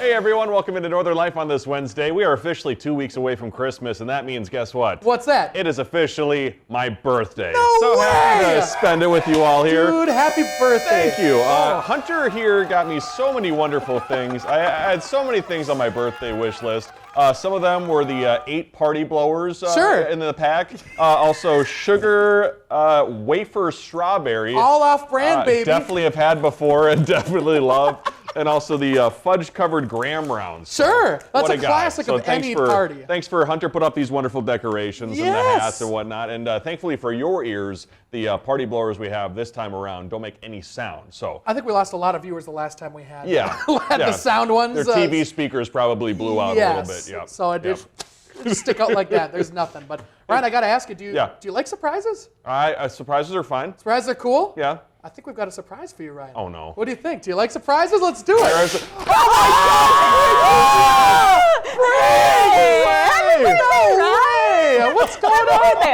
Hey everyone, welcome into Northern Life on this Wednesday. We are officially 2 weeks away from Christmas, and that means, guess what? What's that? It is officially my birthday. No so way! happy to spend it with you all here. Dude, happy birthday. Thank you. Hunter here got me so many wonderful things. I had so many things on my birthday wish list. Some of them were the 8 party blowers in the pack. Also sugar wafer strawberry. All off brand, baby. Definitely have had before and definitely love. And also the fudge-covered graham rounds. Sure, that's a guy. classic So of any party. Thanks for Hunter put up these wonderful decorations and the hats and whatnot. And thankfully for your ears, the party blowers we have this time around don't make any sound. So I think we lost a lot of viewers the last time we had. had the sound ones. Their TV speakers probably blew out a little bit. Yep. So it did stick out like that. There's nothing. But Ryan, I got to ask you, do you like surprises? Surprises are fine. Surprises are cool? Yeah. I think we've got a surprise for you, Ryan. Oh, no. What do you think? Do you like surprises? Let's do it. Oh, my God! No way! What's going on?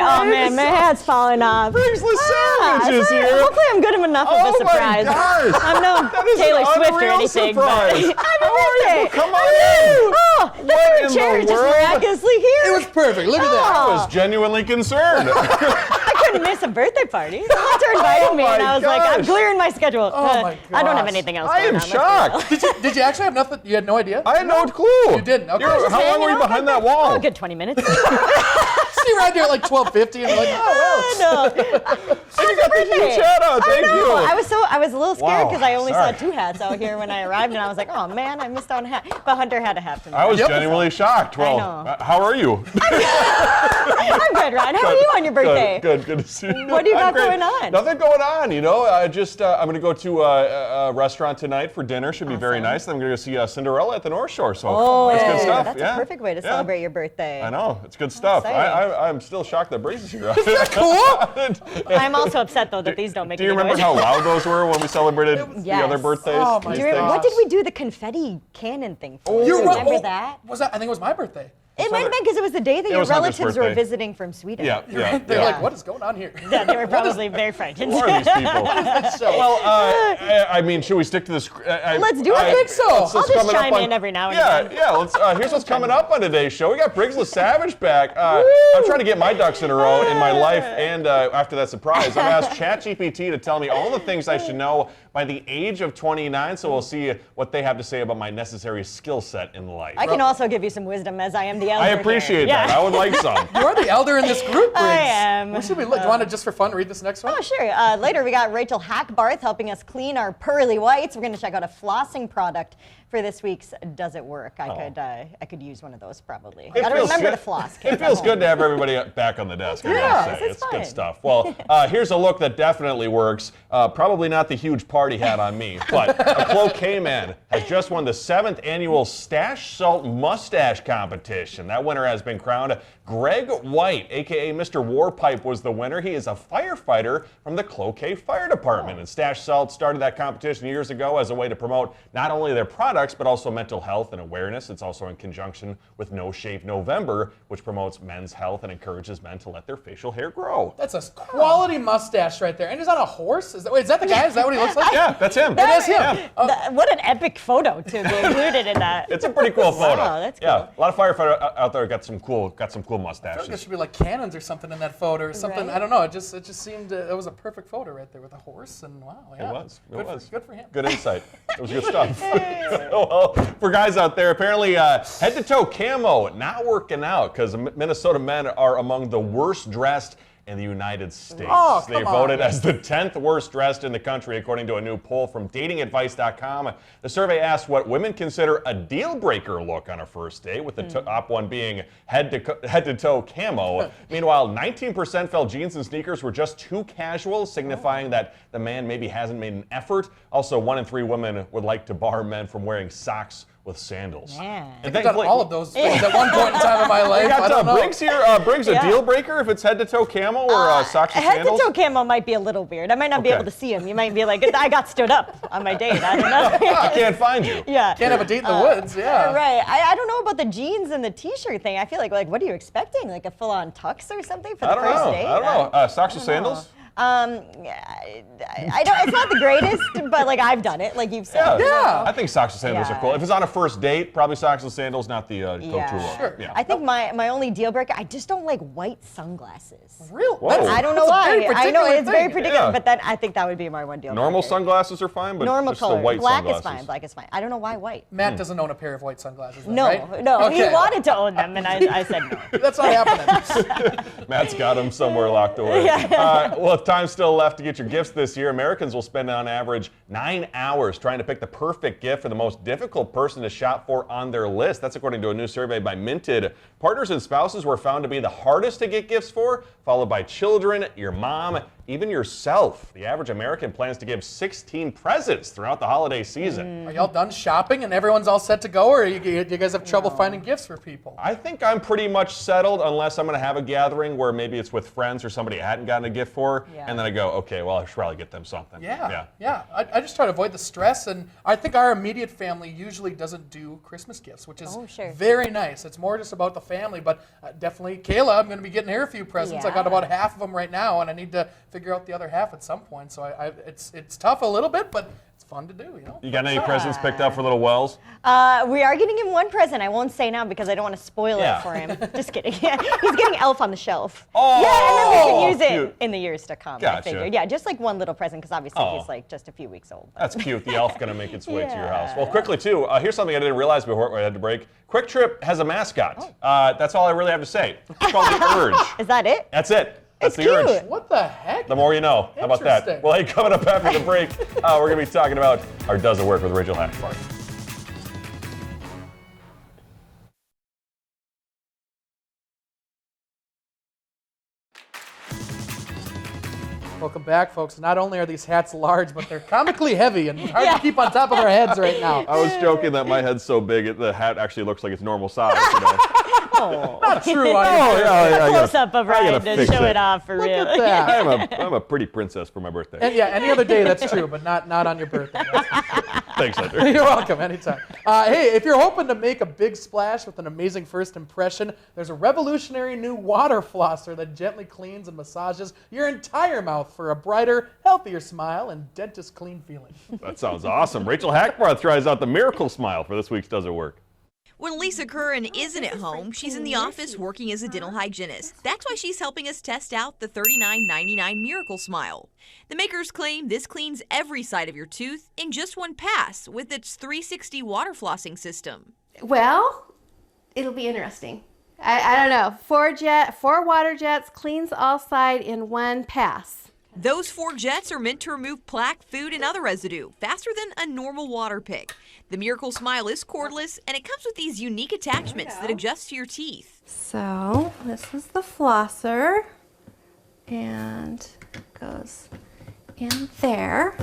Oh, man, my hat's falling off. Briggs LaSavage is here. Hopefully I'm good enough of a surprise. Oh, my gosh. I'm no That is Taylor an Swift or unreal anything. surprise. But How are you? Come on in. Oh, the What in third chair the is just world? miraculously here. It was perfect. Look at that. I was genuinely concerned. I couldn't miss a birthday party. The Hunter invited me, and I was like, I'm gosh. clearing my schedule. Oh, my I don't have gosh. anything else I going am on. Let's be shocked. real. Did you actually have nothing? You had no idea? I had no clue. You didn't? Okay. How long were you behind that wall? Oh, a good 20 minutes. See you around there at like 12:50 and you're like, oh, well. No. And you got the huge hat on. Thank you. I was a little scared Wow, because I only sorry. saw 2 hats out here when I arrived, and I was like, oh man, I missed out on a hat. But Hunter had a hat for me. I was genuinely shocked. Well, know. how are you? I'm good, Ryan. How are you on your birthday? Good to see you. What do you I'm got great. going on? Nothing going on, you know. I'm going to go to a restaurant tonight for dinner. Should be very nice. Then I'm going to go see Cinderella at the North Shore. So that's good stuff. That's a perfect way to celebrate your birthday. I know. It's good stuff. exciting. I'm still shocked that Briggs is here. I'm also upset though that these don't make Do you any remember noise. how loud those were when we celebrated the Yes. other birthdays? Oh, my these Do you things? What did we do the confetti cannon thing for? You're right. Remember that? Was that? I think it was my birthday. It might have been because it was the day that your was Hunter's relatives were birthday. visiting from Sweden. Yeah. They're like, what is going on here? Yeah, they were probably very frightened. Who are these people? So, Well, I mean, should we stick to this? Let's do it. I think so. I'll just chime in every now and again. Yeah. Let's. Here's what's coming up on today's show. We got Briggs LaSavage back. I'm trying to get my ducks in a row in my life, and after that surprise, I've asked ChatGPT to tell me all the things I should know by the age of 29. So we'll see what they have to say about my necessary skill set in life. I can also give you some wisdom as I am the elder. I appreciate that. I would like some. you're the elder in this group, Briggs. I am. What should we look? Do you want to just for fun read this next one? Oh, sure. Later, we got Rachel Hackbarth helping us clean our pearly whites. We're going to check out a flossing product for this week's Does It Work? I could use one of those probably. It Got to feels remember good. to floss. It feels good to have everybody back on the desk. I gotta say. it's It's good fun. stuff. Well, here's a look that definitely works. Probably not the huge party hat on me, but a Cloquet man has just won the 7th annual Stash Salt Mustache Competition. That winner has been crowned Greg White, aka Mr. Warpipe, was the winner. He is a firefighter from the Cloquet Fire Department. And Stash Salt started that competition years ago as a way to promote not only their products, but also mental health and awareness. It's also in conjunction with No Shave November, which promotes men's health and encourages men to let their facial hair grow. That's a quality mustache right there. And he's on a horse? Is that the guy? Is that what he looks like? Yeah, that's him. That is him. Yeah. What an epic photo to be included in that. It's a pretty cool photo. Wow, that's Yeah, cool. a lot of firefighters out there got some cool I feel like there mustaches. should be like cannons or something in that photo or something. Right. I don't know. It just seemed it was a perfect photo right there with a horse and wow. Yeah. It was. Good for him. Good insight. It was good stuff. Well, for guys out there, apparently head-to-toe camo not working out because Minnesota men are among the worst dressed in the United States. Oh, They come on. voted as the 10th worst dressed in the country, according to a new poll from datingadvice.com. The survey asked what women consider a deal breaker look on a first date, with the top one being head-to-toe camo. Meanwhile, 19% felt jeans and sneakers were just too casual, signifying that the man maybe hasn't made an effort. Also, 1 in 3 women would like to bar men from wearing socks with sandals. Man. And I've done all of those things at one point in time in my life. We I got don't know. Briggs here. Briggs, a deal breaker if it's head-to-toe camo or socks with sandals? Head-to-toe camo might be a little weird. I might not be able to see him. You might be like, I got stood up on my date. I don't know. I can't find you. Yeah. Can't have a date in the woods. Yeah. Right. I don't know about the jeans and the t-shirt thing. I feel like what are you expecting? Like a full-on tux or something for the I don't first know. date? I don't know. Socks with sandals? I don't. It's not the greatest, but like I've done it, like you've said. Yeah. I think socks and sandals are cool. If it's on a first date, probably socks and sandals, not the go-to look. Sure. I think my only deal breaker, I just don't like white sunglasses. Real? Whoa. I don't know That's a very why. I know particular it's very thing. particular, Yeah. but then I think that would be my one deal Normal breaker. sunglasses are fine, but Normal just color. the white Black sunglasses. is fine. Black is fine. I don't know why white. Matt doesn't own a pair of white sunglasses, then, No, right? no. He Okay. wanted to own them, and I said no. That's not happening. Matt's got them somewhere locked away. Well, if time's still left to get your gifts this year, Americans will spend on average 9 hours trying to pick the perfect gift for the most difficult person to shop for on their list. That's according to a new survey by Minted. Partners and spouses were found to be the hardest to get gifts for, followed by children, your mom, even yourself. The average American plans to give 16 presents throughout the holiday season. Are y'all done shopping and everyone's all set to go, or do you guys have trouble finding gifts for people? I think I'm pretty much settled unless I'm going to have a gathering where maybe it's with friends or somebody I hadn't gotten a gift for, and then I go, okay, well, I should probably get them something. Yeah. I just try to avoid the stress, and I think our immediate family usually doesn't do Christmas gifts, which is very nice. It's more just about the family, but definitely Kayla, I'm going to be getting her a few presents. I got about half of them right now, and I need to figure out the other half at some point. So it's tough a little bit, but it's fun to do, you know. You got any presents picked up for little Wells? We are getting him one present. I won't say now because I don't want to spoil Yeah. it for him. Just kidding. Yeah, he's getting Elf on the Shelf. Oh, yeah, and then we can use cute. it in the years to come. I Gotcha. figured. Yeah, just like one little present because obviously Oh. he's like just a few weeks old. That's cute. The elf going to make its way to your house. Yeah. Well, quickly, too, here's something I didn't realize before we had to break. Quick Trip has a mascot. That's all I really have to say. It's called the Urge. Is that it? That's it. That's It's the Urge. cute. What the heck? The more you know. How about that? Interesting. Well, hey, coming up after the break, we're going to be talking about our Does It Work with Rachel Hackfart. Welcome back, folks. Not only are these hats large, but they're comically heavy and hard to keep on top of our heads right now. I was joking that my head's so big, the hat actually looks like it's normal size. You know? Not true. Close up of Ryan gotta to fix show it. it off for Look real. at that. I'm a pretty princess for my birthday. And yeah, any other day that's true, but not on your birthday. Thanks, Hunter. You're welcome, anytime. Hey, if you're hoping to make a big splash with an amazing first impression, there's a revolutionary new water flosser that gently cleans and massages your entire mouth for a brighter, healthier smile and dentist clean feeling. That sounds awesome. Rachel Hackbarth tries out the Miracle Smile for this week's Does It Work? When Lisa Curran isn't at home, she's in the office working as a dental hygienist. That's why she's helping us test out the $39.99 Miracle Smile. The makers claim this cleans every side of your tooth in just one pass with its 360 water flossing system. Well, it'll be interesting. I don't know. Four water jets cleans all side in one pass. Those 4 jets are meant to remove plaque, food, and other residue faster than a normal water pick. The Miracle Smile is cordless, and it comes with these unique attachments that adjust to your teeth. So this is the flosser, and it goes in there.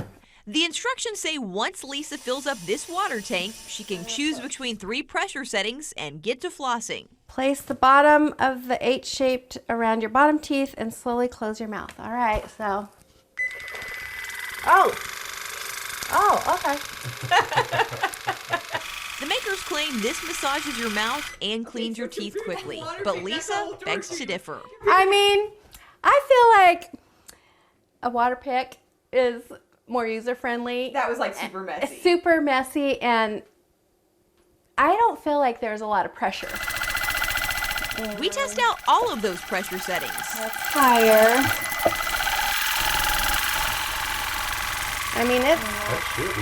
The instructions say once Lisa fills up this water tank, she can choose between 3 pressure settings and get to flossing. Place the bottom of the H-shaped around your bottom teeth and slowly close your mouth. All right, so. Oh, okay. The makers claim this massages your mouth and cleans your teeth quickly, but Lisa begs to differ. I mean, I feel like a water pick is more user-friendly. That was like super messy. It's super messy, and I don't feel like there's a lot of pressure. We test out all of those pressure settings. That's higher. I mean,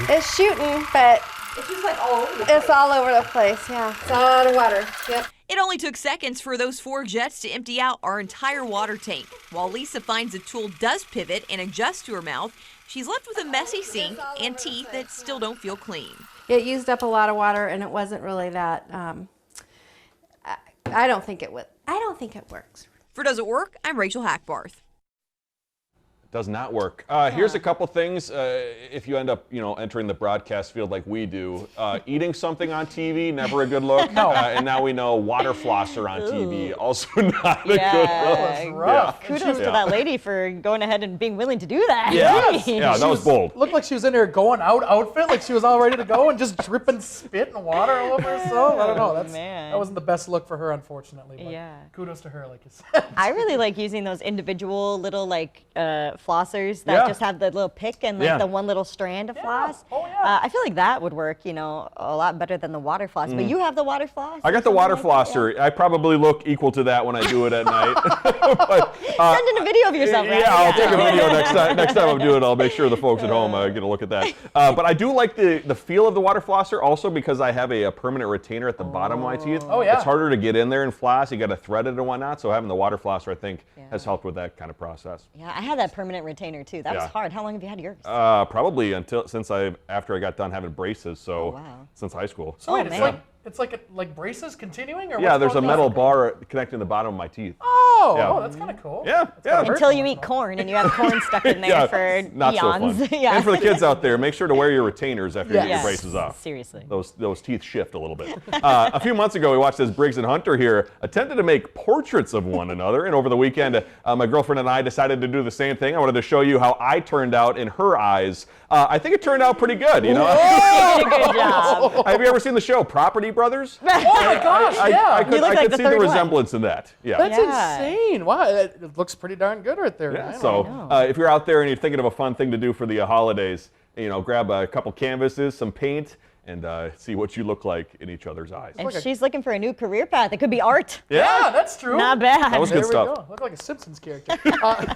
it's shooting, but It's just like all over the place. it's all over the place. Yeah, it's all out of water. Yep. It only took seconds for those 4 jets to empty out our entire water tank. While Lisa finds the tool does pivot and adjust to her mouth, she's left with a messy sink and teeth that still don't feel clean. It used up a lot of water, and it wasn't really that. I don't think it would. I don't think it works. For Does It Work? I'm Rachel Hackbarth. Does not work. Here's a couple things. If you end up, entering the broadcast field like we do, eating something on TV, never a good look. And now we know water flosser on TV, also not a good look. Yeah, rough. kudos to that lady for going ahead and being willing to do that. Yeah, that was bold. Looked like she was in her going out outfit, like she was all ready to go and just dripping spit and water all over herself. I don't know. That wasn't the best look for her, unfortunately. But Yeah. kudos to her, like you said. I really like using those individual little flossers that Yeah. just have the little pick and like Yeah. the one little strand of floss. Oh, yeah. I feel like that would work, a lot better than the water floss. But you have the water floss? I or got the water something like that? flosser. I probably look equal to that when I do it at night. But, Send in a video of yourself, right? yeah, I'll take a video next time. Next time I'm doing it, I'll make sure the folks at home get a look at that. But I do like the feel of the water flosser also because I have a permanent retainer at the bottom of my teeth. Oh, yeah. It's harder to get in there and floss. You got to thread it and whatnot. So having the water flosser, I think, has helped with that kind of process. Yeah, I had that permanent retainer too. That was Yeah. hard. How long have you had yours? Probably after I got done having braces. So wow. since high school. So wait, man. it's like braces continuing, or Yeah, what's there's a going on? metal bar connecting the bottom of my teeth. Oh, Yeah. that's kind of cool. Yeah, yeah. Until you eat corn and you have corn stuck in there Yeah, for not eons. so fun. yeah. And for the kids out there, make sure to wear your retainers after you get your Yes. braces off. Seriously. Those teeth shift a little bit. A few months ago, we watched as Briggs and Hunter here attempted to make portraits of one another. And over the weekend, my girlfriend and I decided to do the same thing. I wanted to show you how I turned out in her eyes. I think it turned out pretty good, you know? You did a good job. Have you ever seen the show Property Brothers? Oh my gosh, yeah. I could, You look I like could the see the third one. resemblance in that. Yeah. That's Yeah. insane. Wow, it looks pretty darn good right there. Yeah, man. so if you're out there and you're thinking of a fun thing to do for the holidays, grab a couple canvases, some paint, and see what you look like in each other's eyes. And she's looking for a new career path. It could be art. Yeah, that's true. Not bad. That was There good we stuff. go. Look like a Simpsons character.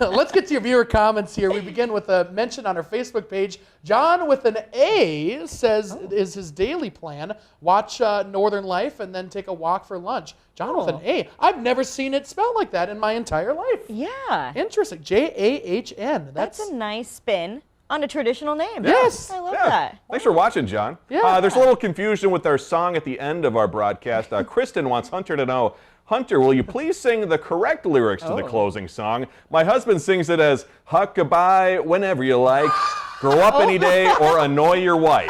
Let's get to your viewer comments here. We begin with a mention on our Facebook page. John with an A says is his daily plan, watch Northern Life and then take a walk for lunch. John with an A. I've never seen it spelled like that in my entire life. Yeah. Interesting. Jahn. That's a nice spin on a traditional name. Yes. I love Yeah. that. Thanks for watching, John. Yeah. There's a little confusion with our song at the end of our broadcast. Kristen wants Hunter to know, Hunter, will you please sing the correct lyrics to the closing song? My husband sings it as, huck-a-bye whenever you like, grow up any day, or annoy your wife.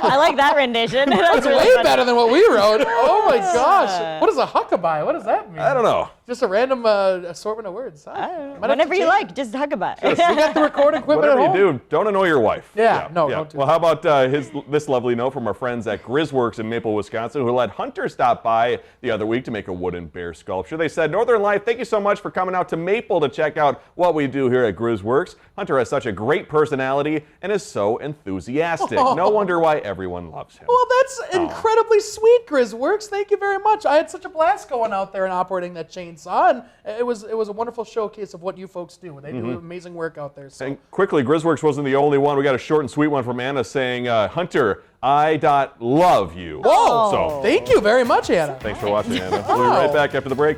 I like that rendition. That's really Way funny. better than what we wrote. Oh my gosh. What is a huckabye? What does that mean? I don't know. Just a random assortment of words. Might have to Whenever you change. like, just hug about it. You got the recording equipment Whatever at you home? do, don't annoy your wife. Yeah, no, don't do Well, how about this lovely note from our friends at Grizzworks in Maple, Wisconsin, who let Hunter stop by the other week to make a wooden bear sculpture. They said, Northern Life, thank you so much for coming out to Maple to check out what we do here at Grizzworks. Hunter has such a great personality and is so enthusiastic. No wonder why everyone loves him. Well, that's incredibly sweet, Grizzworks. Thank you very much. I had such a blast going out there and operating that chainsaw, and it was a wonderful showcase of what you folks do. They do amazing work out there. So. And quickly, Grizzworks wasn't the only one. We got a short and sweet one from Anna saying, Hunter, I love you. Whoa! So, Thank you very much, Anna. thanks for watching, Anna. We'll be right back after the break.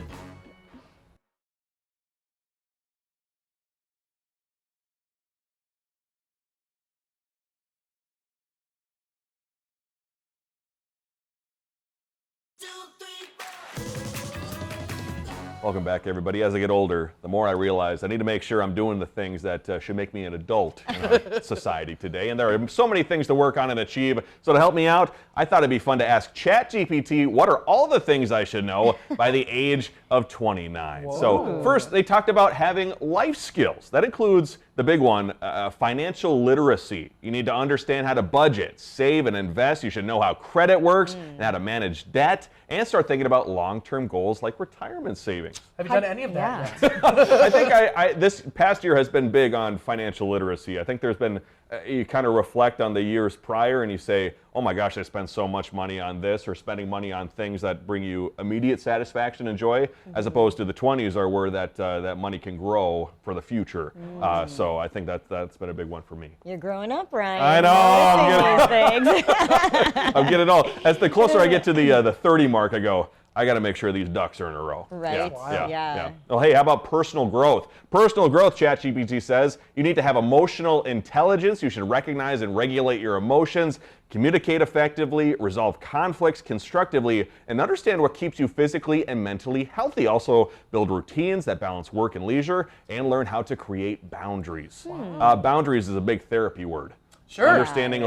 Welcome back, everybody. As I get older, the more I realize I need to make sure I'm doing the things that should make me an adult in our society today. And there are so many things to work on and achieve. So to help me out, I thought it'd be fun to ask ChatGPT what are all the things I should know by the age of 29. Whoa. So first, they talked about having life skills. That includes the big one, financial literacy. You need to understand how to budget, save, and invest. You should know how credit works and how to manage debt, and start thinking about long-term goals like retirement savings. Have you done any of that Yeah. yet? I think this past year has been big on financial literacy. I think there's been, you kind of reflect on the years prior and you say, oh my gosh, I spent so much money on this, or spending money on things that bring you immediate satisfaction and joy, as opposed to the 20s are where that money can grow for the future. So I think that's been a big one for me. You're growing up, Ryan. I know, Noticing these things. I'm getting it all. As the closer I get to the 30 mark, I go, I got to make sure these ducks are in a row. Right. Yeah. Well, hey, how about personal growth? Personal growth, ChatGPT says, you need to have emotional intelligence. You should recognize and regulate your emotions, communicate effectively, resolve conflicts constructively, and understand what keeps you physically and mentally healthy. Also, build routines that balance work and leisure, and learn how to create boundaries. Boundaries is a big therapy word. Sure. Understanding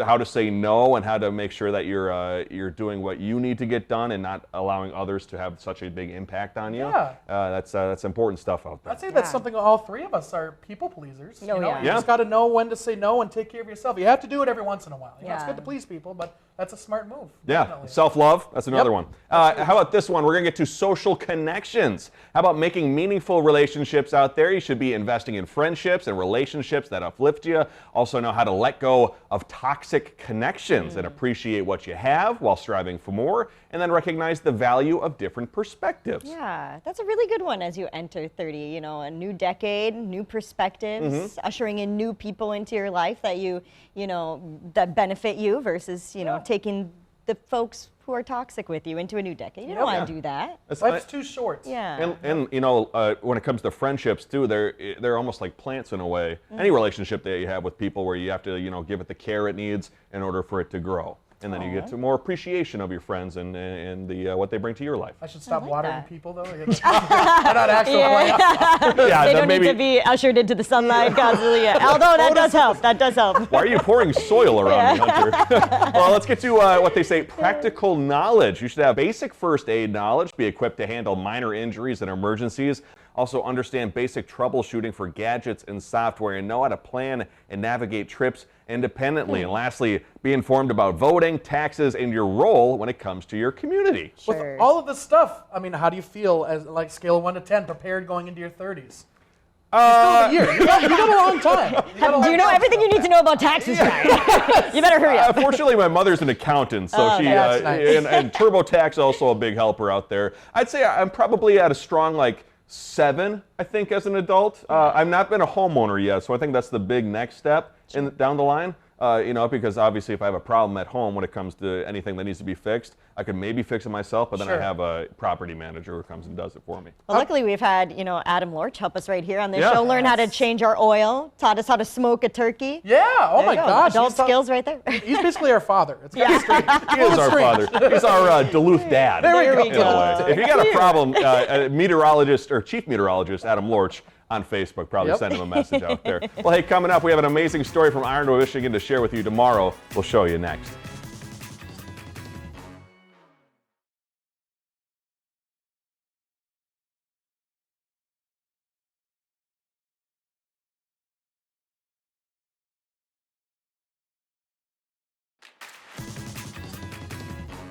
how to say no and how to make sure that you're doing what you need to get done and not allowing others to have such a big impact on you. Yeah. That's important stuff out there. I'd say that's something all three of us are people pleasers. Oh, You know, yeah. you just got to know when to say no and take care of yourself. You have to do it every once in a while. You know, it's Yeah. good to please people, but That's a smart move. Yeah, Definitely. self-love, that's another Yep. one. How about this one? We're going to get to social connections. How about making meaningful relationships out there? You should be investing in friendships and relationships that uplift you. Also know how to let go of toxic connections and appreciate what you have while striving for more, and then recognize the value of different perspectives. Yeah, that's a really good one as you enter 30. You know, a new decade, new perspectives, ushering in new people into your life that you know, that benefit you versus, you know, taking the folks who are toxic with you into a new decade. You don't want to do that. Life's too short. Yeah. And you know, when it comes to friendships too, they're almost like plants in a way. Any relationship that you have with people where you have to, you know, give it the care it needs in order for it to grow. And then you get to more appreciation of your friends and the what they bring to your life. I should stop like watering that. people though. They're not actual plants. Yeah, They then don't maybe. need to be ushered into the sunlight constantly. Although that does help. That does help. Why are you pouring soil around me, Hunter? Well, let's get to what they say, practical knowledge. You should have basic first aid knowledge, be equipped to handle minor injuries and emergencies. Also understand basic troubleshooting for gadgets and software and know how to plan and navigate trips independently. And lastly, be informed about voting, taxes, and your role when it comes to your community. Sure. With all of this stuff, I mean, how do you feel as like scale of 1 to 10 prepared going into your 30s? Still a year. You got a long time. Do you know everything you need to know about taxes, guys? You better hurry up. Fortunately, my mother's an accountant, so she that's nice. and TurboTax also a big helper out there. I'd say I'm probably at a strong like 7, I think, as an adult. I've not been a homeowner yet, so I think that's the big next step down the line. You know, because obviously if I have a problem at home when it comes to anything that needs to be fixed, I could maybe fix it myself, but then I have a property manager who comes and does it for me. Well, luckily we've had, you know, Adam Lorch help us right here on this Yeah. show, learn how to change our oil, taught us how to smoke a turkey. Yeah. Oh There my you go. gosh. Adult skills right there. He's basically our father. It's kind of strange. He is our father. He's our Duluth dad. There we in go. a way. If you got a problem, meteorologist or chief meteorologist Adam Lorch on Facebook, probably send him a message out there. Well, hey, coming up, we have an amazing story from Ironwood, Michigan to share with you tomorrow. We'll show you next.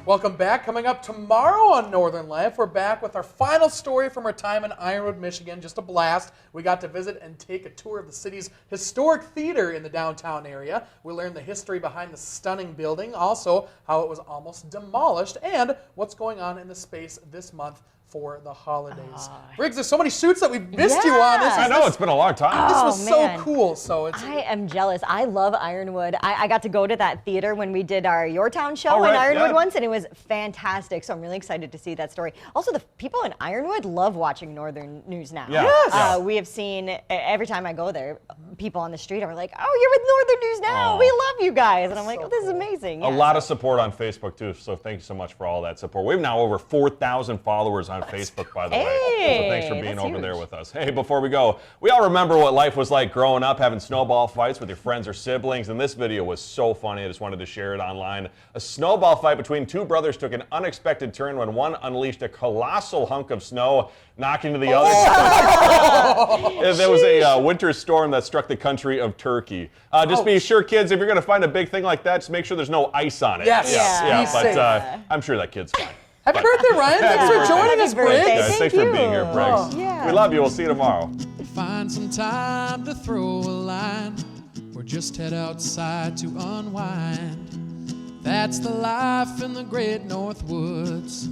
Welcome back. Coming up tomorrow on Northern Life, we're back with our final story from our time in Ironwood, Michigan. Just a blast. We got to visit and take a tour of the city's historic theater in the downtown area. We learned the history behind the stunning building, also how it was almost demolished, and what's going on in the space this month for the holidays. Briggs, there's so many shoots that we missed you on. Yeah. I know, it's been a long time. This Oh, was so man. cool. So it's I am jealous. I love Ironwood. I got to go to that theater when we did our Your Town show Oh, in right, Ironwood yeah. once, and it was fantastic. So I'm really excited to see that story. Also, the people in Ironwood love watching Northern News Now. Yeah. Yes. Yeah. We have seen, every time I go there, people on the street are like, oh, you're with Northern News Now. Oh. We love you guys. And I'm like, So oh, this is cool. amazing. A Yeah, lot so- of support on Facebook too, so thank you so much for all that support. We have now over 4,000 followers on Facebook, by the way. So thanks for Hey, being that's over there huge. with us. Hey, before we go, we all remember what life was like growing up, having snowball fights with your friends or siblings, and this video was so funny, I just wanted to share it online. A snowball fight between two brothers took an unexpected turn when one unleashed a colossal hunk of snow, knocking the other. There was a winter storm that struck the country of Turkey. Just be sure, kids, if you're going to find a big thing like that, just make sure there's no ice on it. Yes. Yeah. Be But safe. I'm sure that kid's fine. Happy birthday, Ryan. Thanks for joining us, Happy birthday. Briggs. Guys, Thank thanks for you. being here, Briggs. Oh, yeah. We love you. We'll see you tomorrow. Find some time to throw a line or just head outside to unwind. That's the life in the great North Woods.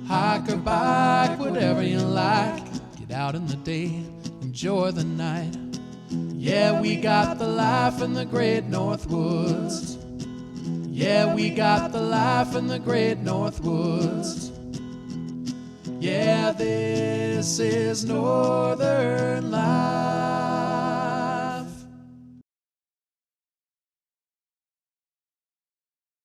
Hike or bike, whatever you like. Get out in the day, enjoy the night. Yeah, we got the life in the great North Woods. Yeah, we got the life in the great North Woods. Yeah, this is Northern Life.